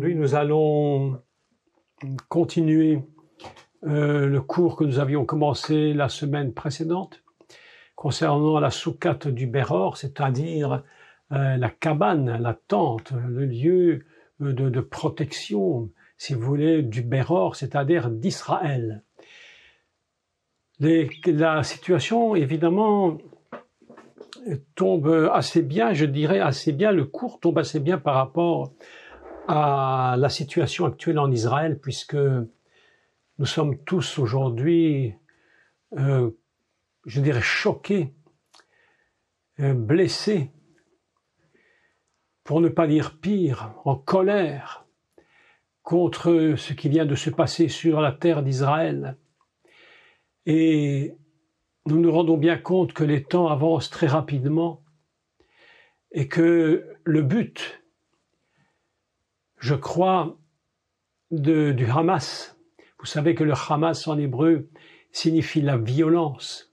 Aujourd'hui, nous allons continuer le cours que nous avions commencé la semaine précédente concernant la soukate du Béror, c'est-à-dire la cabane, la tente, le lieu de protection, si vous voulez, du Béror, c'est-à-dire d'Israël. La situation, évidemment, tombe assez bien, je dirais assez bien, le cours tombe assez bien par rapport à la situation actuelle en Israël, puisque nous sommes tous aujourd'hui, je dirais, choqués, blessés, pour ne pas dire pire, en colère contre ce qui vient de se passer sur la terre d'Israël. Et nous nous rendons bien compte que les temps avancent très rapidement et que le but, je crois, du Hamas, vous savez que le Hamas en hébreu signifie la violence.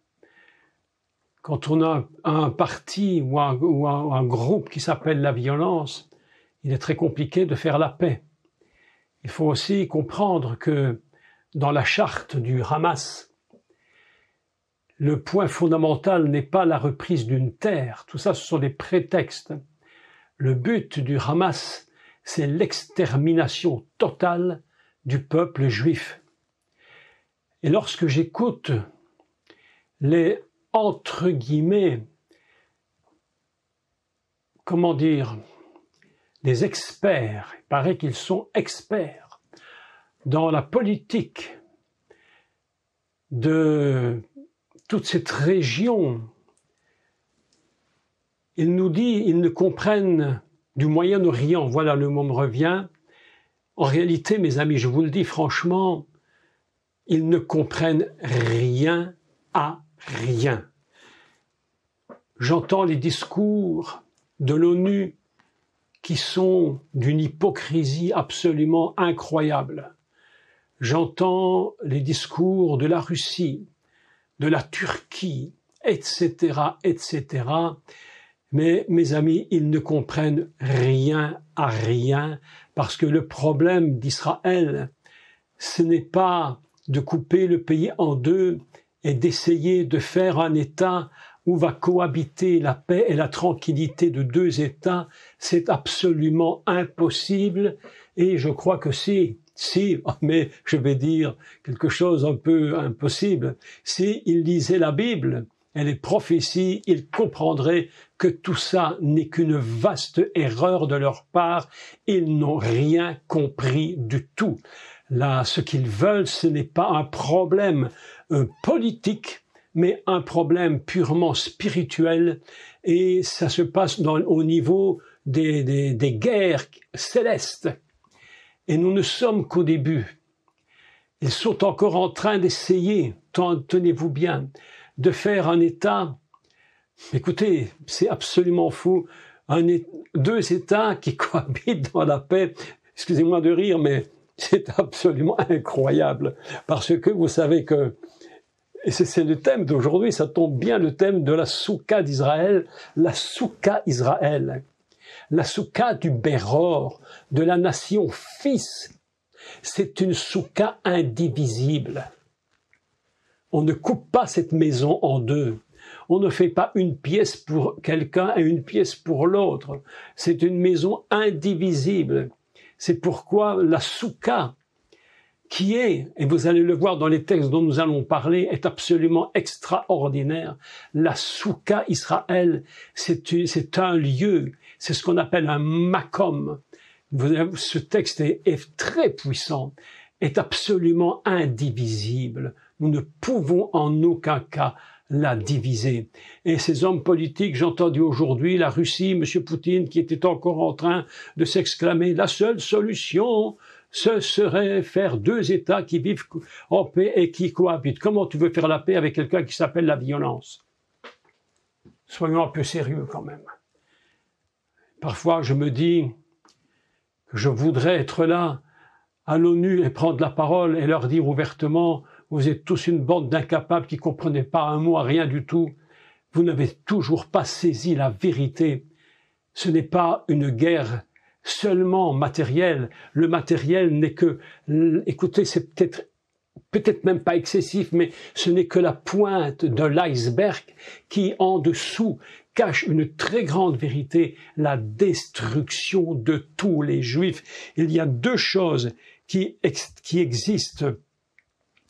Quand on a un parti ou un groupe qui s'appelle la violence, il est très compliqué de faire la paix. Il faut aussi comprendre que dans la charte du Hamas, le point fondamental n'est pas la reprise d'une terre. Tout ça, ce sont des prétextes. Le but du Hamas, c'est l'extermination totale du peuple juif. Et lorsque j'écoute les, entre guillemets, comment dire, des experts, il paraît qu'ils sont experts dans la politique de toute cette région, ils nous disent, ils ne comprennent du Moyen-Orient, voilà, le mot me revient. En réalité, mes amis, je vous le dis franchement, ils ne comprennent rien à rien. J'entends les discours de l'ONU qui sont d'une hypocrisie absolument incroyable. J'entends les discours de la Russie, de la Turquie, etc., etc., mais, mes amis, ils ne comprennent rien à rien, parce que le problème d'Israël, ce n'est pas de couper le pays en deux et d'essayer de faire un État où va cohabiter la paix et la tranquillité de deux États. C'est absolument impossible, et je crois que si, mais je vais dire quelque chose un peu impossible, si ils lisaient la Bible et les prophéties, ils comprendraient que tout ça n'est qu'une vaste erreur de leur part. Ils n'ont rien compris du tout. Là, ce qu'ils veulent, ce n'est pas un problème politique, mais un problème purement spirituel, et ça se passe au niveau des guerres célestes. Et nous ne sommes qu'au début. Ils sont encore en train d'essayer, tenez-vous bien, de faire un État. Écoutez, c'est absolument fou. Deux États qui cohabitent dans la paix. Excusez-moi de rire, mais c'est absolument incroyable. Parce que vous savez que, et c'est le thème d'aujourd'hui, ça tombe bien, le thème de la souka d'Israël, la souka Israël. La souka du Béror, de la nation fils, c'est une souka indivisible. On ne coupe pas cette maison en deux. On ne fait pas une pièce pour quelqu'un et une pièce pour l'autre. C'est une maison indivisible. C'est pourquoi la souka, qui est, et vous allez le voir dans les textes dont nous allons parler, est absolument extraordinaire. La souka Israël, c'est un lieu, c'est ce qu'on appelle un makom. Ce texte est très puissant, est absolument indivisible. Nous ne pouvons en aucun cas la diviser. Et ces hommes politiques, j'ai entendu aujourd'hui la Russie, M. Poutine, qui était encore en train de s'exclamer, la seule solution, ce serait faire deux États qui vivent en paix et qui cohabitent. Comment tu veux faire la paix avec quelqu'un qui s'appelle la violence? Soyons un peu sérieux quand même. Parfois, je me dis que je voudrais être là, à l'ONU, et prendre la parole et leur dire ouvertement, vous êtes tous une bande d'incapables qui ne comprenez pas un mot à rien du tout. Vous n'avez toujours pas saisi la vérité. Ce n'est pas une guerre seulement matériel. Le matériel n'est que, écoutez, c'est peut-être même pas excessif, mais ce n'est que la pointe de l'iceberg qui, en dessous, cache une très grande vérité, la destruction de tous les Juifs. Il y a deux choses qui existent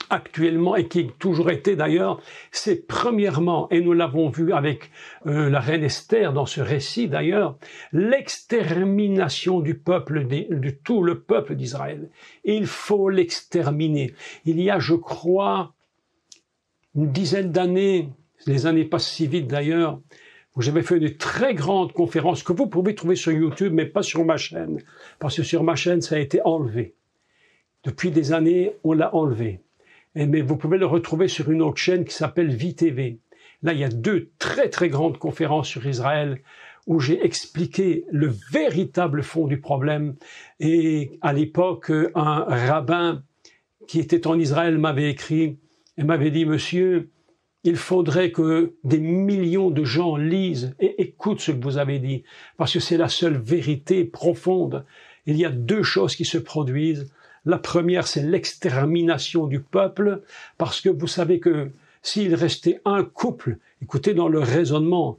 actuellement et qui ont toujours été d'ailleurs, c'est premièrement, et nous l'avons vu avec la reine Esther dans ce récit d'ailleurs, l'extermination du peuple, de tout le peuple d'Israël. Il faut l'exterminer. Il y a, je crois, une dizaine d'années, les années passent si vite d'ailleurs, où j'avais fait une très grande conférence que vous pouvez trouver sur YouTube, mais pas sur ma chaîne, parce que sur ma chaîne, ça a été enlevé. Depuis des années, on l'a enlevé. Mais vous pouvez le retrouver sur une autre chaîne qui s'appelle VTV. Là, il y a deux très très grandes conférences sur Israël où j'ai expliqué le véritable fond du problème. Et à l'époque, un rabbin qui était en Israël m'avait écrit et m'avait dit « Monsieur, il faudrait que des millions de gens lisent et écoutent ce que vous avez dit, parce que c'est la seule vérité profonde. Il y a deux choses qui se produisent. La première, c'est l'extermination du peuple, parce que vous savez que s'il restait un couple, écoutez, dans le raisonnement,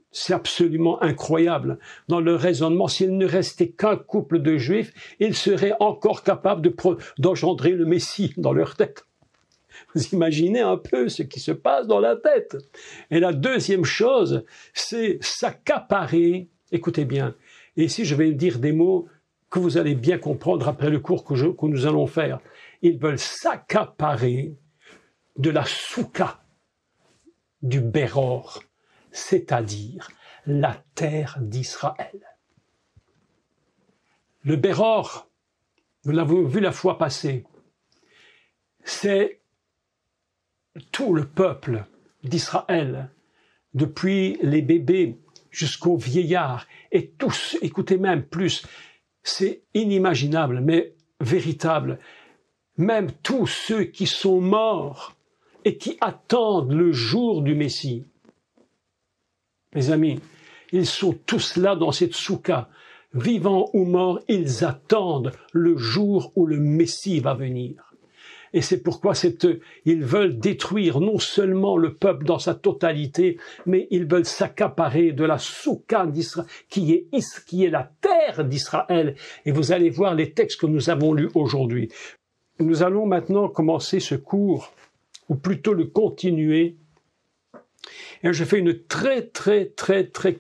c'est absolument incroyable. Dans le raisonnement, s'il ne restait qu'un couple de Juifs, ils seraient encore capables d'engendrer le Messie dans leur tête. Vous imaginez un peu ce qui se passe dans la tête. Et la deuxième chose, c'est s'accaparer, écoutez bien, et ici je vais dire des mots que vous allez bien comprendre après le cours que nous allons faire. Ils veulent s'accaparer de la souka du Béror, c'est-à-dire la terre d'Israël. Le Béror, nous l'avons vu la fois passée, c'est tout le peuple d'Israël, depuis les bébés jusqu'aux vieillards, et tous, écoutez même plus, c'est inimaginable, mais véritable. Même tous ceux qui sont morts et qui attendent le jour du Messie. Mes amis, ils sont tous là dans cette souka. Vivants ou morts, ils attendent le jour où le Messie va venir. Et c'est pourquoi ils veulent détruire non seulement le peuple dans sa totalité, mais ils veulent s'accaparer de la souka d'Israël, qui est la terre d'Israël. Et vous allez voir les textes que nous avons lus aujourd'hui. Nous allons maintenant commencer ce cours, ou plutôt le continuer. Et je fais une très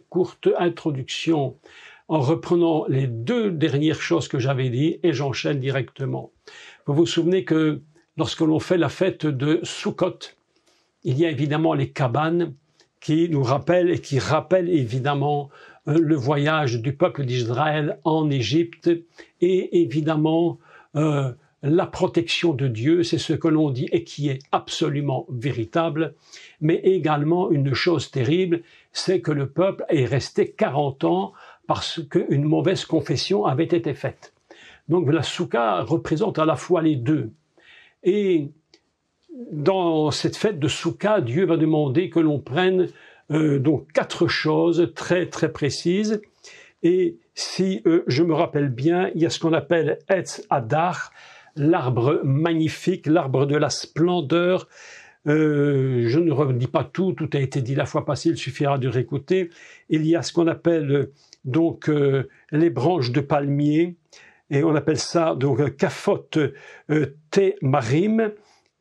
courte introduction en reprenant les deux dernières choses que j'avais dit et j'enchaîne directement. Vous vous souvenez que lorsque l'on fait la fête de Sukkot, il y a évidemment les cabanes qui nous rappellent et qui rappellent évidemment le voyage du peuple d'Israël en Égypte et évidemment la protection de Dieu, c'est ce que l'on dit et qui est absolument véritable, mais également une chose terrible, c'est que le peuple est resté 40 ans parce qu'une mauvaise confession avait été faite. Donc la soukha représente à la fois les deux. Et dans cette fête de Soukha, Dieu va demander que l'on prenne donc 4 choses très précises. Et si je me rappelle bien, il y a ce qu'on appelle Etz Hadar, l'arbre magnifique, l'arbre de la splendeur. Je ne redis pas tout a été dit la fois passée, il suffira de réécouter. Il y a ce qu'on appelle donc les branches de palmier. Et on appelle ça donc Kafot Temarim.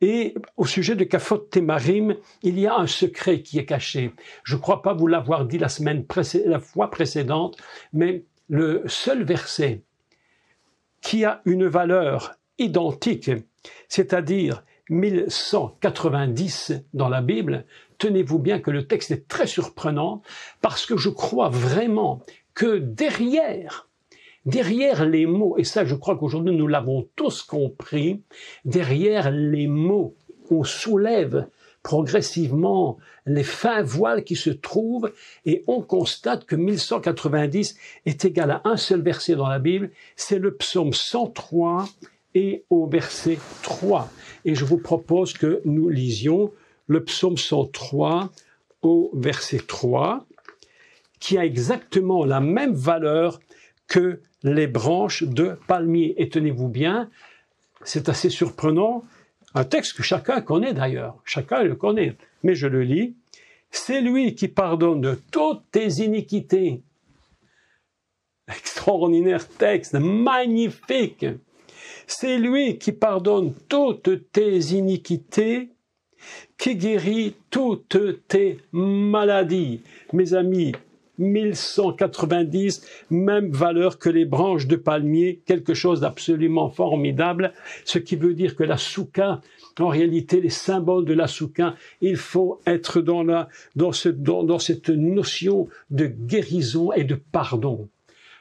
Et au sujet de Kafot Temarim, il y a un secret qui est caché. Je ne crois pas vous l'avoir dit la fois précédente, mais le seul verset qui a une valeur identique, c'est-à-dire 1190 dans la Bible, tenez-vous bien que le texte est très surprenant, parce que je crois vraiment que derrière les mots, et ça je crois qu'aujourd'hui nous l'avons tous compris, derrière les mots, on soulève progressivement les fins voiles qui se trouvent et on constate que 1190 est égal à un seul verset dans la Bible, c'est le psaume 103 et au verset 3. Et je vous propose que nous lisions le psaume 103 au verset 3, qui a exactement la même valeur que les branches de palmier. Et tenez-vous bien, c'est assez surprenant, un texte que chacun connaît d'ailleurs, chacun le connaît, mais je le lis. C'est lui qui pardonne toutes tes iniquités. Extraordinaire texte, magnifique. C'est lui qui pardonne toutes tes iniquités, qui guérit toutes tes maladies. Mes amis, 1190, même valeur que les branches de palmier, quelque chose d'absolument formidable, ce qui veut dire que la soukha, en réalité, les symboles de la soukha, il faut être dans cette notion de guérison et de pardon.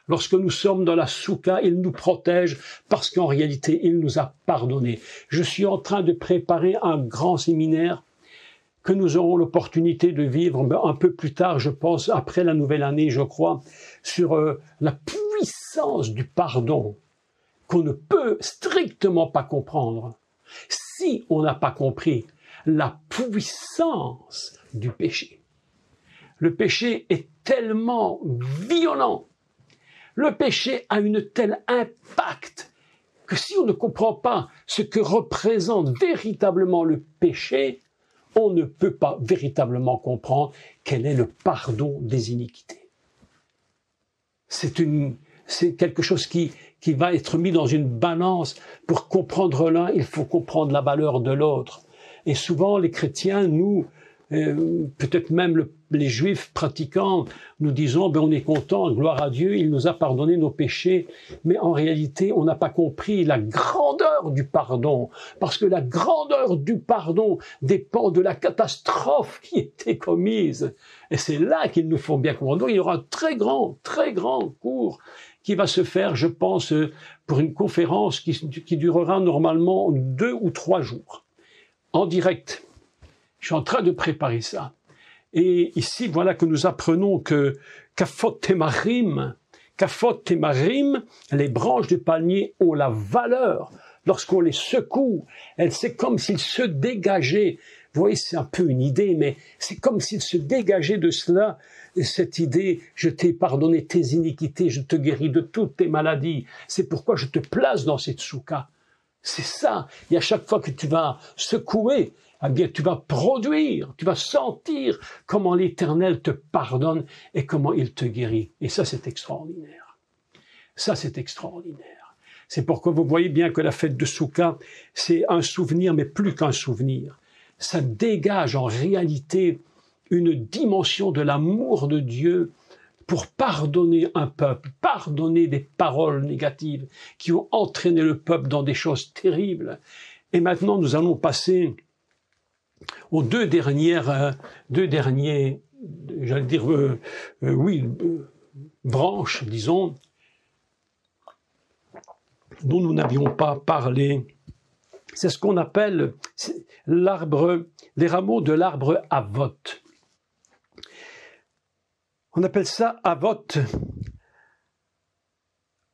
Lorsque nous sommes dans la soukha, il nous protège parce qu'en réalité, il nous a pardonné. Je suis en train de préparer un grand séminaire que nous aurons l'opportunité de vivre un peu plus tard, je pense, après la nouvelle année, je crois, sur la puissance du pardon qu'on ne peut strictement pas comprendre si on n'a pas compris la puissance du péché. Le péché est tellement violent, le péché a une telle impact que si on ne comprend pas ce que représente véritablement le péché, on ne peut pas véritablement comprendre quel est le pardon des iniquités. C'est quelque chose qui va être mis dans une balance. Pour comprendre l'un, il faut comprendre la valeur de l'autre. Et souvent, les chrétiens, nous, peut-être même les juifs pratiquants, nous disons, on est content, gloire à Dieu, il nous a pardonné nos péchés. Mais en réalité, on n'a pas compris la grandeur du pardon. Parce que la grandeur du pardon dépend de la catastrophe qui était commise. Et c'est là qu'il nous faut bien comprendre. Donc, il y aura un très grand cours qui va se faire, je pense, pour une conférence qui durera normalement 2 ou 3 jours, en direct. Je suis en train de préparer ça. Et ici, voilà que nous apprenons que Kafot Temarim, les branches de palmier ont la valeur. Lorsqu'on les secoue, c'est comme s'ils se dégageaient. Vous voyez, c'est un peu une idée, mais c'est comme s'ils se dégageaient de cela, cette idée, je t'ai pardonné tes iniquités, je te guéris de toutes tes maladies. C'est pourquoi je te place dans cette soukha. C'est ça. Et à chaque fois que tu vas secouer, eh bien, tu vas produire, tu vas sentir comment l'Éternel te pardonne et comment il te guérit. Et ça, c'est extraordinaire. Ça, c'est extraordinaire. C'est pourquoi vous voyez bien que la fête de Soukha, c'est un souvenir, mais plus qu'un souvenir. Ça dégage en réalité une dimension de l'amour de Dieu pour pardonner un peuple, pardonner des paroles négatives qui ont entraîné le peuple dans des choses terribles. Et maintenant, nous allons passer aux deux derniers, j'allais dire, branches, disons, dont nous n'avions pas parlé. C'est ce qu'on appelle les rameaux de l'arbre Avot. On appelle ça Avot.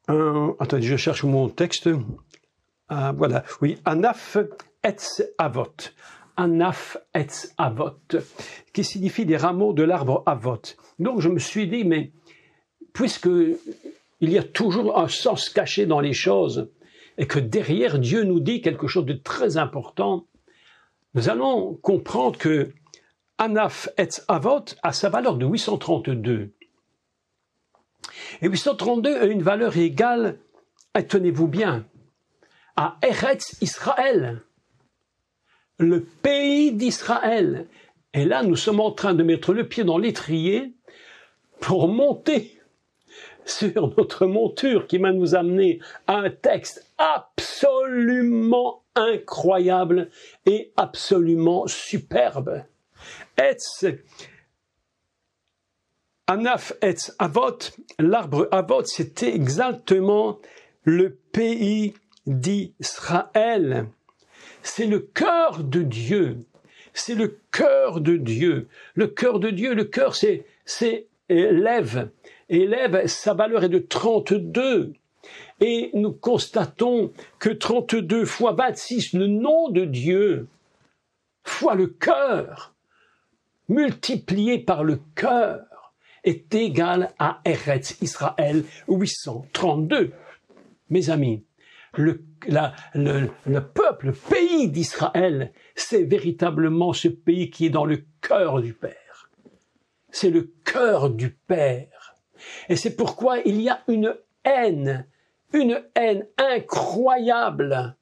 Attendez, je cherche mon texte. Voilà, oui, Anaf etz Avot. Anaf etz Avot, qui signifie des rameaux de l'arbre Avot. Donc je me suis dit, mais puisque il y a toujours un sens caché dans les choses, et que derrière Dieu nous dit quelque chose de très important, nous allons comprendre que Anaf etz Avot a sa valeur de 832. Et 832 a une valeur égale, tenez-vous bien, à Eretz Israël, le pays d'Israël. Et là, nous sommes en train de mettre le pied dans l'étrier pour monter sur notre monture qui va nous amener à un texte absolument incroyable et absolument superbe. Anaf etz Avot, l'arbre Avot, c'était exactement le pays d'Israël. C'est le cœur de Dieu. C'est le cœur de Dieu. Le cœur de Dieu, le cœur, c'est Lève. Et Lève, sa valeur est de 32. Et nous constatons que 32 fois 26, le nom de Dieu, fois le cœur, multiplié par le cœur, est égal à Eretz Israël 832. Mes amis, le peuple, le pays d'Israël, c'est véritablement ce pays qui est dans le cœur du Père. C'est le cœur du Père. Et c'est pourquoi il y a une haine incroyable,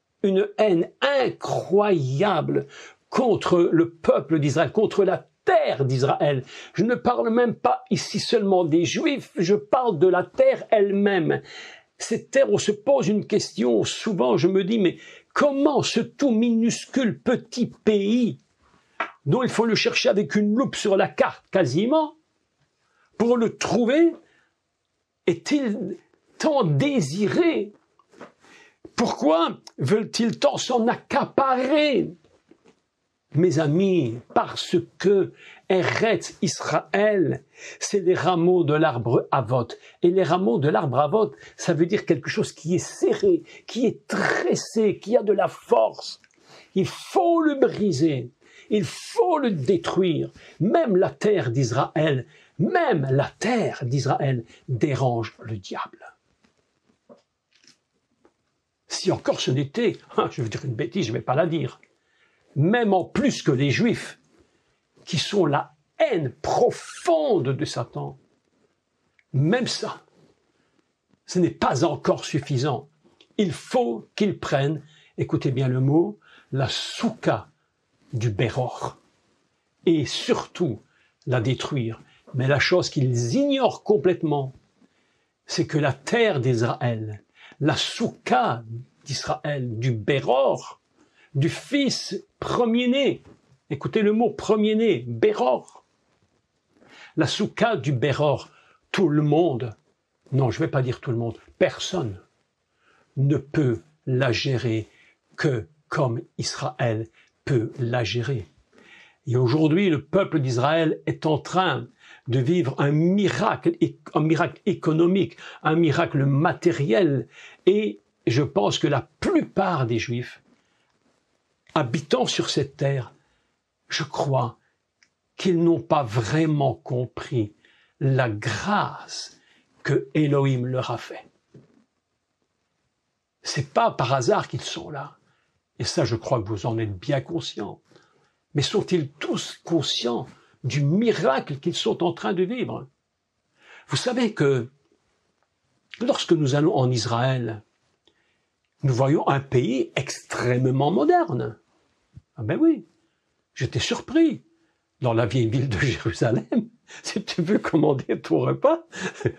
contre le peuple d'Israël, contre la terre d'Israël. Je ne parle même pas ici seulement des Juifs, je parle de la terre elle-même. Cette terre, on se pose une question, souvent je me dis, mais comment ce tout minuscule petit pays, dont il faut le chercher avec une loupe sur la carte quasiment, pour le trouver, est-il tant désiré? Pourquoi veulent-ils tant s'en accaparer? Mes amis, parce que Eretz Israël, c'est les rameaux de l'arbre Avot. Et les rameaux de l'arbre Avot, ça veut dire quelque chose qui est serré, qui est tressé, qui a de la force. Il faut le briser, il faut le détruire. Même la terre d'Israël dérange le diable. Si encore ce n'était, je veux dire une bêtise, je ne vais pas la dire, même en plus que les Juifs, qui sont la haine profonde de Satan, même ça, ce n'est pas encore suffisant. Il faut qu'ils prennent, écoutez bien le mot, la souka du Béror, et surtout la détruire. Mais la chose qu'ils ignorent complètement, c'est que la terre d'Israël, la souka d'Israël, du Béror, du fils premier-né, écoutez le mot premier-né, Béror, la souka du Béror, tout le monde, non je ne vais pas dire tout le monde, personne ne peut la gérer que comme Israël peut la gérer. Et aujourd'hui, le peuple d'Israël est en train de vivre un miracle économique, un miracle matériel, et je pense que la plupart des Juifs habitant sur cette terre, je crois qu'ils n'ont pas vraiment compris la grâce que Elohim leur a fait. C'est pas par hasard qu'ils sont là. Et ça, je crois que vous en êtes bien conscients. Mais sont-ils tous conscients du miracle qu'ils sont en train de vivre? Vous savez que lorsque nous allons en Israël, nous voyons un pays extrêmement moderne. Ah ben oui, j'étais surpris. Dans la vieille ville de Jérusalem, si tu veux commander ton repas,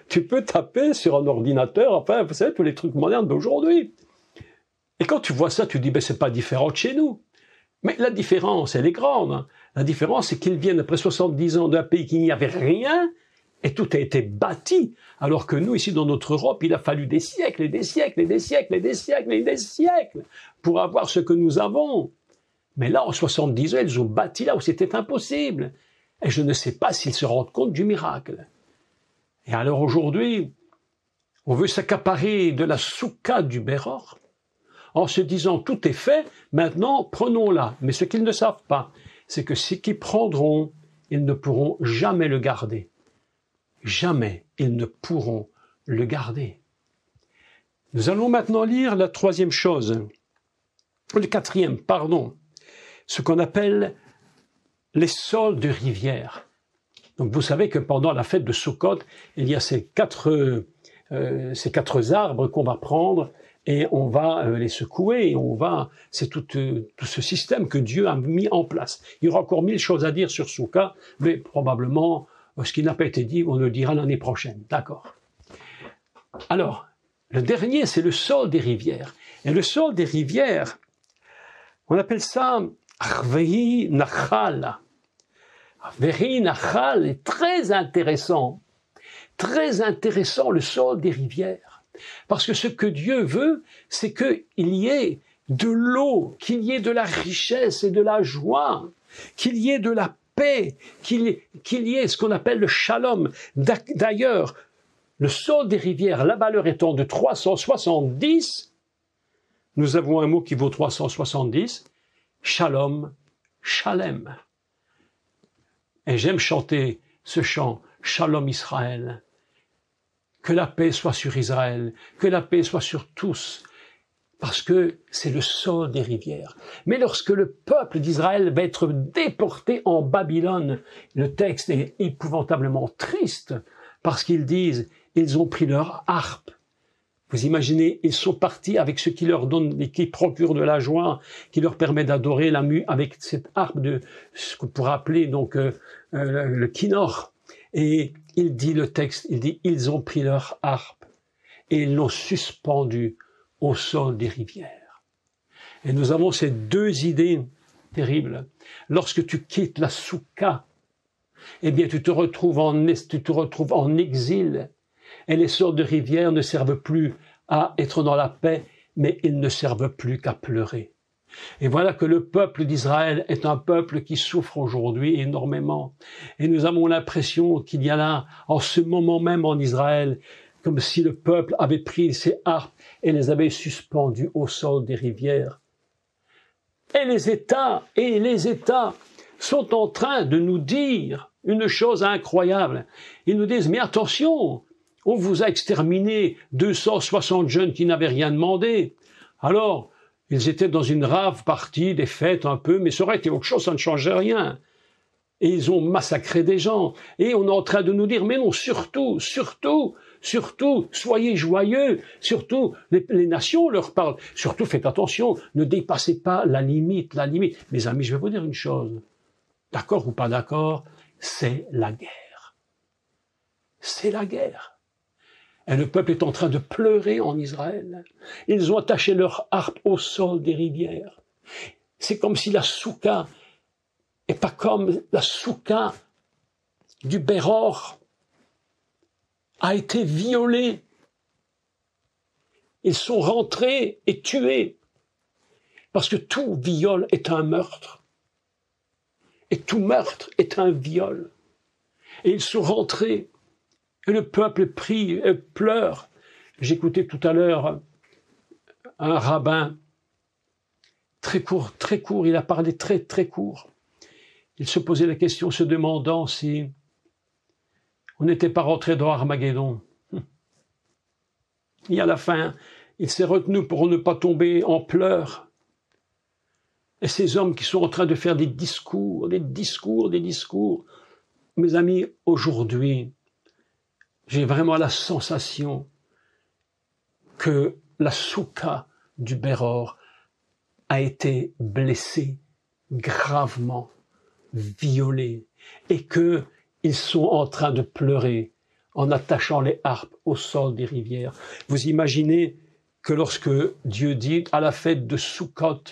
tu peux taper sur un ordinateur, enfin, vous savez, tous les trucs modernes d'aujourd'hui. Et quand tu vois ça, tu dis, ben c'est pas différent de chez nous. Mais la différence, elle est grande. La différence, c'est qu'ils viennent après 70 ans d'un pays qui n'y avait rien, et tout a été bâti. Alors que nous, ici, dans notre Europe, il a fallu des siècles et des siècles et des siècles et des siècles et des siècles pour avoir ce que nous avons. Mais là, en 70 ans, ils ont bâti là où c'était impossible. Et je ne sais pas s'ils se rendent compte du miracle. Et alors aujourd'hui, on veut s'accaparer de la souka du Béror, en se disant tout est fait, maintenant prenons-la. Mais ce qu'ils ne savent pas, c'est que ce qu'ils prendront, ils ne pourront jamais le garder. Jamais ils ne pourront le garder. Nous allons maintenant lire la troisième chose, le quatrième, pardon, ce qu'on appelle les sols de rivière. Donc vous savez que pendant la fête de Sukkot, il y a ces quatre arbres qu'on va prendre et on va les secouer, et c'est tout ce système que Dieu a mis en place. Il y aura encore 1000 choses à dire sur Souka, mais probablement, ce qui n'a pas été dit, on le dira l'année prochaine. D'accord. Alors, le dernier, c'est le sol des rivières. Et le sol des rivières, on appelle ça Arvehi Nachal. Arvehi Nachal est très intéressant le sol des rivières. Parce que ce que Dieu veut, c'est qu'il y ait de l'eau, qu'il y ait de la richesse et de la joie, qu'il y ait de la paix, qu'il y ait ce qu'on appelle le shalom. D'ailleurs, le sol des rivières, la valeur étant de 370, nous avons un mot qui vaut 370, shalom, shalem. Et j'aime chanter ce chant, Shalom Israël. Que la paix soit sur Israël, que la paix soit sur tous, parce que c'est le sol des rivières. Mais lorsque le peuple d'Israël va être déporté en Babylone, le texte est épouvantablement triste, parce qu'ils disent, ils ont pris leur harpe. Vous imaginez, ils sont partis avec ce qui leur donne, et qui procure de la joie, qui leur permet d'adorer la musique, avec cette harpe de ce qu'on pourrait appeler donc le kinnor. Et il dit le texte, il dit, ils ont pris leur harpe et ils l'ont suspendue au sol des rivières. Et nous avons ces deux idées terribles. Lorsque tu quittes la soukha, eh bien tu te retrouves en exil. Et les sorts de rivières ne servent plus à être dans la paix, mais ils ne servent plus qu'à pleurer. Et voilà que le peuple d'Israël est un peuple qui souffre aujourd'hui énormément. Et nous avons l'impression qu'il y a là, en ce moment même en Israël, comme si le peuple avait pris ses harpes et les avait suspendues au sol des rivières. Et les États sont en train de nous dire une chose incroyable. Ils nous disent, mais attention, on vous a exterminé 260 jeunes qui n'avaient rien demandé. Alors, ils étaient dans une rave partie, des fêtes un peu, mais ça aurait été autre chose, ça ne changeait rien. Et ils ont massacré des gens. Et on est en train de nous dire, mais non, surtout, soyez joyeux. Surtout, les nations leur parlent. Surtout, faites attention, ne dépassez pas la limite. Mes amis, je vais vous dire une chose. D'accord ou pas d'accord, c'est la guerre. C'est la guerre. Et le peuple est en train de pleurer en Israël. Ils ont attaché leur harpe au sol des rivières. C'est comme si la soukha n'est pas comme la soukha du Béror a été violée. Ils sont rentrés et tués. Parce que tout viol est un meurtre. Et tout meurtre est un viol. Et ils sont rentrés. Et le peuple prie et pleure. J'écoutais tout à l'heure un rabbin, très court, il a parlé très court. Il se posait la question se demandant si on n'était pas rentré dans Armageddon. Et à la fin, il s'est retenu pour ne pas tomber en pleurs. Et ces hommes qui sont en train de faire des discours. Mes amis, aujourd'hui, j'ai vraiment la sensation que la soukha du Béror a été blessée gravement, violée, et qu'ils sont en train de pleurer en attachant les harpes au sol des rivières. Vous imaginez que lorsque Dieu dit à la fête de Sukkot,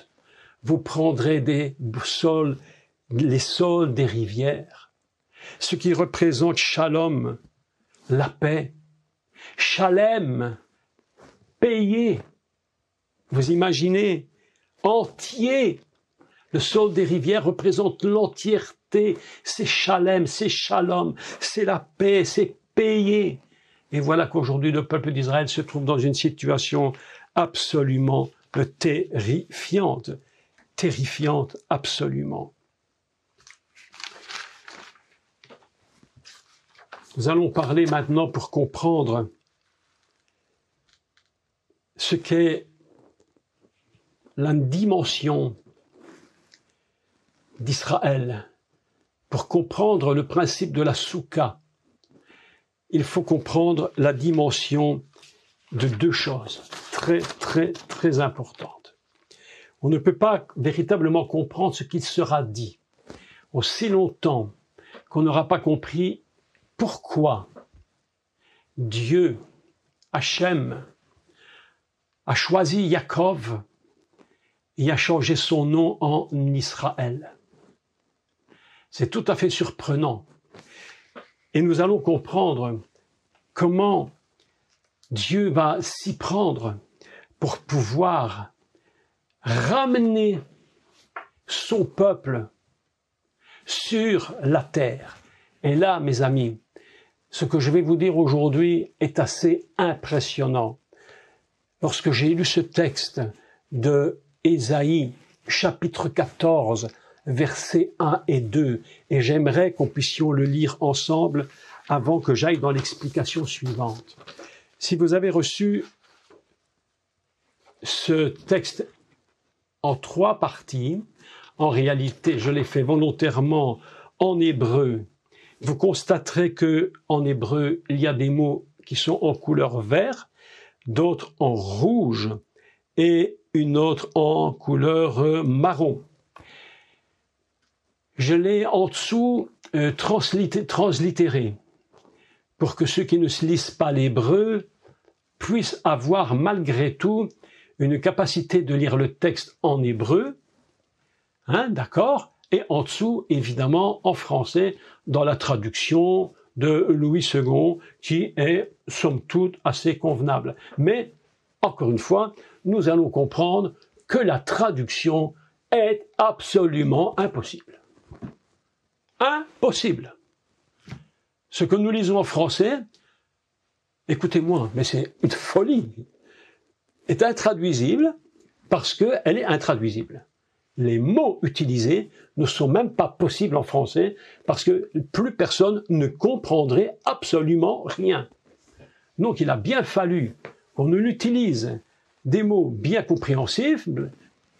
vous prendrez les sols des rivières, ce qui représente Shalom, la paix, Shalem, payé. Vous imaginez, entier. Le sol des rivières représente l'entièreté. C'est Shalem, c'est Shalom, c'est la paix, c'est payé. Et voilà qu'aujourd'hui le peuple d'Israël se trouve dans une situation absolument terrifiante absolument. Nous allons parler maintenant pour comprendre ce qu'est la dimension d'Israël. Pour comprendre le principe de la soukha, il faut comprendre la dimension de deux choses très importantes. On ne peut pas véritablement comprendre ce qu'il sera dit aussi longtemps qu'on n'aura pas compris pourquoi Dieu, Hachem, a choisi Yaakov et a changé son nom en Israël. C'est tout à fait surprenant. Et nous allons comprendre comment Dieu va s'y prendre pour pouvoir ramener son peuple sur la terre. Et là, mes amis, ce que je vais vous dire aujourd'hui est assez impressionnant. Lorsque j'ai lu ce texte de Ésaïe, chapitre 14, versets 1 et 2, et j'aimerais qu'on puisse le lire ensemble avant que j'aille dans l'explication suivante. Si vous avez reçu ce texte en 3 parties, en réalité, je l'ai fait volontairement en hébreu. Vous constaterez que en hébreu, il y a des mots qui sont en couleur vert, d'autres en rouge et une autre en couleur marron. Je l'ai en dessous translittéré pour que ceux qui ne se lisent pas l'hébreu puissent avoir malgré tout une capacité de lire le texte en hébreu, hein, d'accord, et en dessous, évidemment, en français, dans la traduction de Louis II, qui est, somme toute, assez convenable. Mais, encore une fois, nous allons comprendre que la traduction est absolument impossible. Impossible. Ce que nous lisons en français, écoutez-moi, mais c'est une folie, est intraduisible parce qu'elle est intraduisible. Les mots utilisés ne sont même pas possibles en français parce que plus personne ne comprendrait absolument rien. Donc il a bien fallu qu'on utilise des mots bien compréhensibles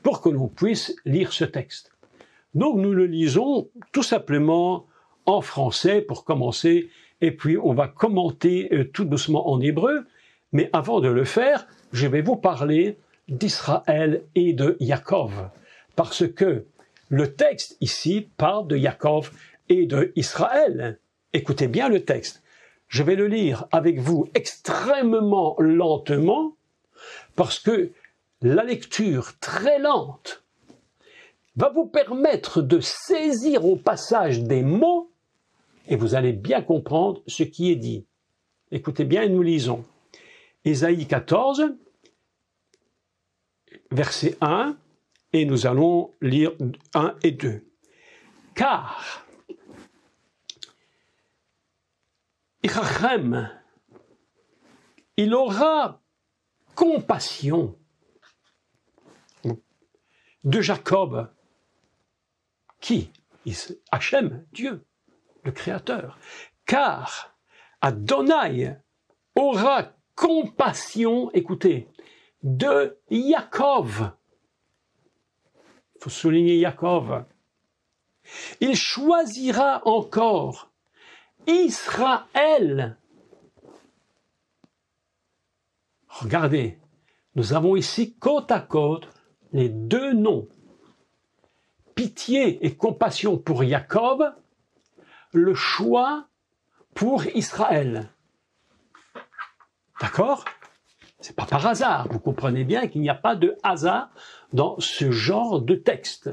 pour que l'on puisse lire ce texte. Donc nous le lisons tout simplement en français pour commencer, et puis on va commenter tout doucement en hébreu, mais avant de le faire, je vais vous parler d'Israël et de Yaakov, parce que le texte ici parle de Yaakov et de Israël. Écoutez bien le texte. Je vais le lire avec vous extrêmement lentement, parce que la lecture très lente va vous permettre de saisir au passage des mots et vous allez bien comprendre ce qui est dit. Écoutez bien et nous lisons. Ésaïe 14, verset 1, et nous allons lire 1 et 2. Car Irachem, il aura compassion de Jacob. Qui? Hachem, Dieu, le Créateur. Car Adonai aura compassion, écoutez, de Yaakov. Il faut souligner Yaakov. Il choisira encore Israël. Regardez, nous avons ici côte à côte les deux noms. Pitié et compassion pour Jacob, le choix pour Israël. D'accord? C'est pas par hasard. Vous comprenez bien qu'il n'y a pas de hasard dans ce genre de texte.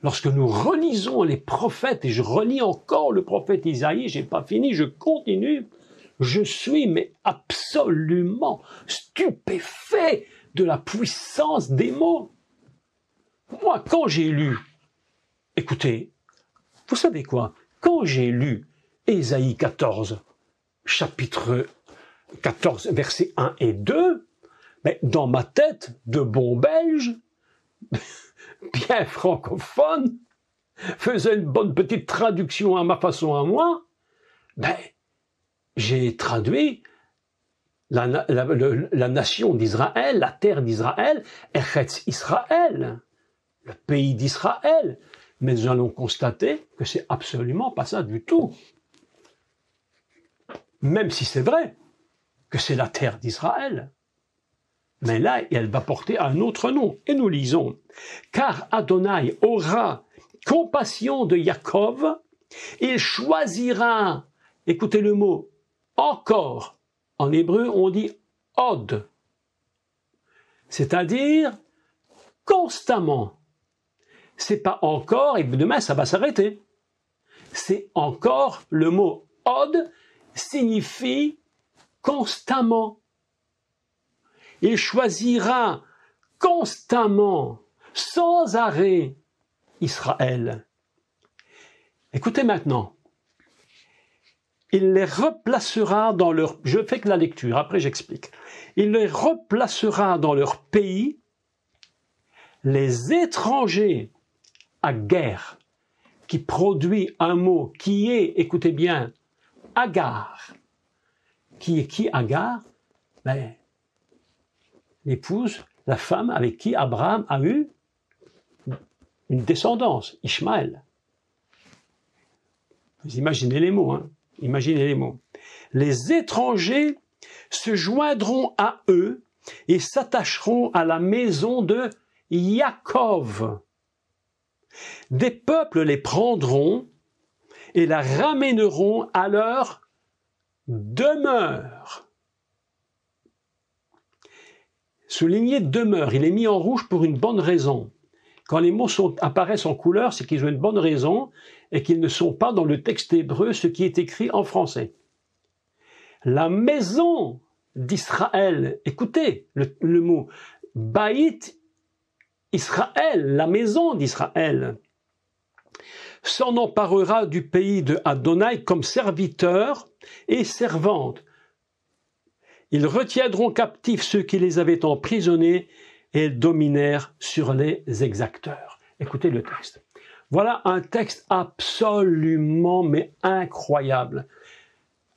Lorsque nous relisons les prophètes, et je relis encore le prophète Isaïe, j'ai pas fini, je continue, je suis mais absolument stupéfait de la puissance des mots. Moi, quand j'ai lu, écoutez, vous savez quoi? Quand j'ai lu Ésaïe 14, chapitre 14, versets 1 et 2, mais dans ma tête de bon belge, bien francophone, faisait une bonne petite traduction à ma façon à moi, ben, j'ai traduit la nation d'Israël, la terre d'Israël, Eretz Israël, le pays d'Israël. Mais nous allons constater que c'est absolument pas ça du tout. Même si c'est vrai que c'est la terre d'Israël. Mais là, elle va porter un autre nom. Et nous lisons. Car Adonai aura compassion de Yaakov, il choisira, écoutez le mot, encore. En hébreu, on dit od. C'est-à-dire constamment. C'est pas encore, et demain ça va s'arrêter. C'est encore, le mot od signifie constamment. Il choisira constamment, sans arrêt, Israël. Écoutez maintenant. Il les replacera dans leur... Je fais que la lecture, après j'explique. Il les replacera dans leur pays, les étrangers à guerre, qui produit un mot qui est, écoutez bien, Agar. Qui est qui Agar? Ben, l'épouse, la femme avec qui Abraham a eu une descendance, Ishmaël. Vous imaginez les mots, hein? Imaginez les mots. Les étrangers se joindront à eux et s'attacheront à la maison de Yaakov. Des peuples les prendront et la ramèneront à leur demeure. Souligné demeure, il est mis en rouge pour une bonne raison. Quand les mots apparaissent en couleur, c'est qu'ils ont une bonne raison et qu'ils ne sont pas dans le texte hébreu, ce qui est écrit en français. La maison d'Israël, écoutez le mot, Baït Israël, la maison d'Israël, s'en emparera du pays de Adonai comme serviteurs et servantes. Ils retiendront captifs ceux qui les avaient emprisonnés et dominèrent sur les exacteurs. Écoutez le texte. Voilà un texte absolument mais incroyable.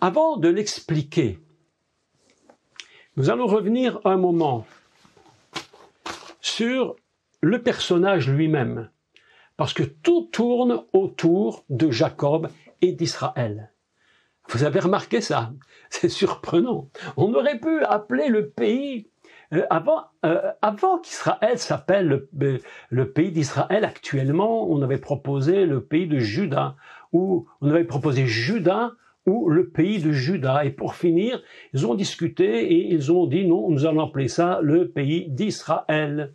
Avant de l'expliquer, nous allons revenir un moment sur le personnage lui-même, parce que tout tourne autour de Jacob et d'Israël. Vous avez remarqué ça? C'est surprenant. On aurait pu appeler le pays, avant qu'Israël s'appelle le pays d'Israël, actuellement, on avait proposé le pays de Juda, ou on avait proposé Juda ou le pays de Juda. Et pour finir, ils ont discuté et ils ont dit non, nous allons appeler ça le pays d'Israël.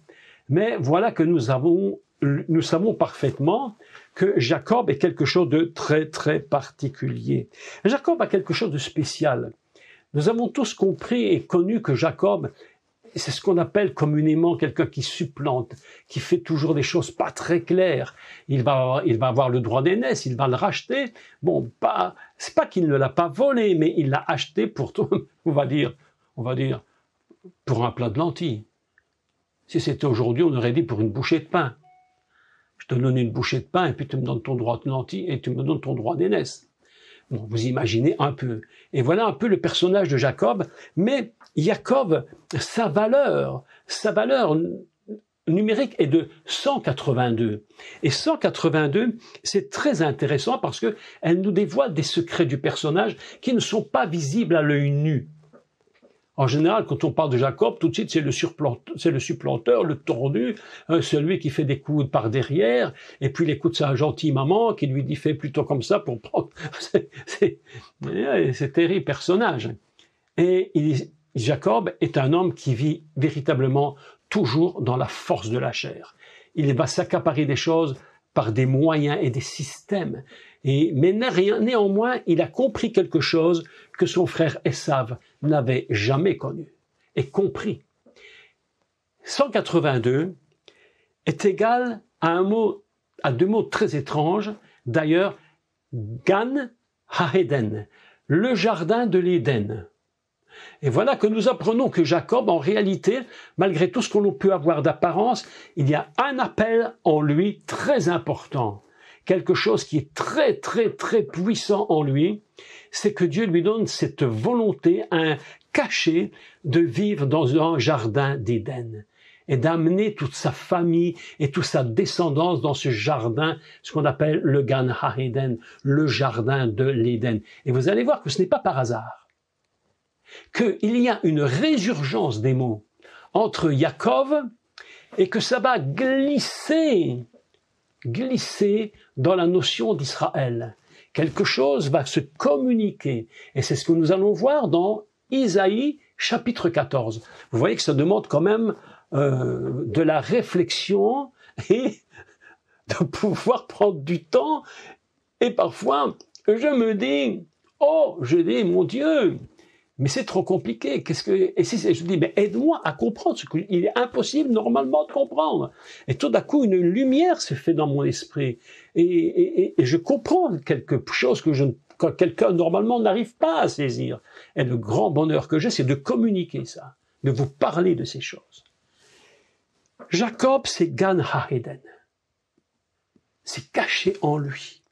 Mais voilà que nous savons parfaitement que Jacob est quelque chose de très, très particulier. Jacob a quelque chose de spécial. Nous avons tous compris et connu que Jacob, c'est ce qu'on appelle communément quelqu'un qui supplante, qui fait toujours des choses pas très claires. Il va avoir le droit d'aînesse, il va le racheter. Bon, c'est pas qu'il ne l'a pas volé, mais il l'a acheté pour tout, on va dire, pour un plat de lentilles. Si c'était aujourd'hui, on aurait dit pour une bouchée de pain. Je te donne une bouchée de pain et puis tu me donnes ton droit de lentilles et tu me donnes ton droit d'aînesse. Bon, vous imaginez un peu. Et voilà un peu le personnage de Jacob. Mais Jacob, sa valeur numérique est de 182. Et 182, c'est très intéressant parce que elle nous dévoile des secrets du personnage qui ne sont pas visibles à l'œil nu. En général, quand on parle de Jacob, tout de suite, c'est le supplanteur, le tordu, celui qui fait des coups par derrière, et puis il écoute sa gentille maman qui lui dit « fais plutôt comme ça pour prendre... » C'est terrible personnage. Et Jacob est un homme qui vit véritablement toujours dans la force de la chair. Il va s'accaparer des choses par des moyens et des systèmes. Mais néanmoins, il a compris quelque chose que son frère Esav n'avait jamais connu et compris. 182 est égal à deux mots très étranges. D'ailleurs, Gan HaEden, le jardin de l'Éden. Et voilà que nous apprenons que Jacob, en réalité, malgré tout ce qu'on peut avoir d'apparence, il y a un appel en lui très important. Quelque chose qui est très, très, très puissant en lui, c'est que Dieu lui donne cette volonté, un cachet de vivre dans un jardin d'Éden et d'amener toute sa famille et toute sa descendance dans ce jardin, ce qu'on appelle le Gan HaEden, le jardin de l'Éden. Et vous allez voir que ce n'est pas par hasard qu'il y a une résurgence des mots entre Yaakov et que ça va glisser dans la notion d'Israël. Quelque chose va se communiquer. Et c'est ce que nous allons voir dans Isaïe chapitre 14. Vous voyez que ça demande quand même de la réflexion et de pouvoir prendre du temps. Et parfois, je me dis, mon Dieu, mais c'est trop compliqué. Et je dis, mais aide-moi à comprendre ce qu'il est impossible normalement de comprendre. Et tout d'un coup, une lumière se fait dans mon esprit. Et je comprends quelque chose que quelqu'un normalement n'arrive pas à saisir. Et le grand bonheur que j'ai, c'est de communiquer ça, de vous parler de ces choses. Jacob, c'est Gan HaEden. C'est caché en lui.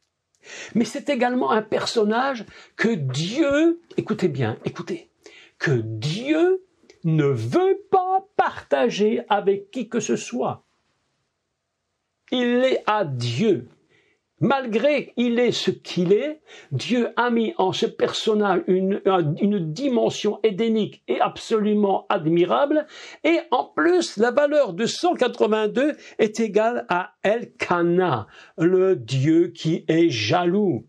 Mais c'est également un personnage que Dieu, écoutez bien, écoutez, que Dieu ne veut pas partager avec qui que ce soit. Il est à Dieu. Malgré qu'il est ce qu'il est, Dieu a mis en ce personnage une dimension édénique et absolument admirable. Et en plus, la valeur de 182 est égale à Elkana, le Dieu qui est jaloux.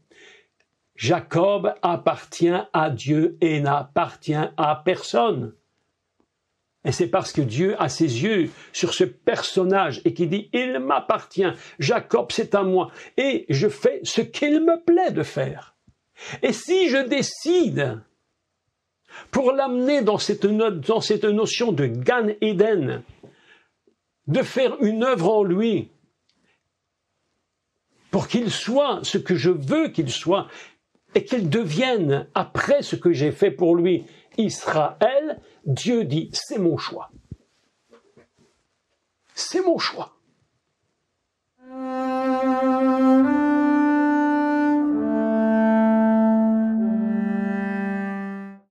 Jacob appartient à Dieu et n'appartient à personne. Et c'est parce que Dieu a ses yeux sur ce personnage et qui dit « Il m'appartient, Jacob c'est à moi, et je fais ce qu'il me plaît de faire. » Et si je décide, pour l'amener dans cette notion de Gan Eden, de faire une œuvre en lui, pour qu'il soit ce que je veux qu'il soit, et qu'il devienne, après ce que j'ai fait pour lui, Israël, Dieu dit, c'est mon choix. C'est mon choix.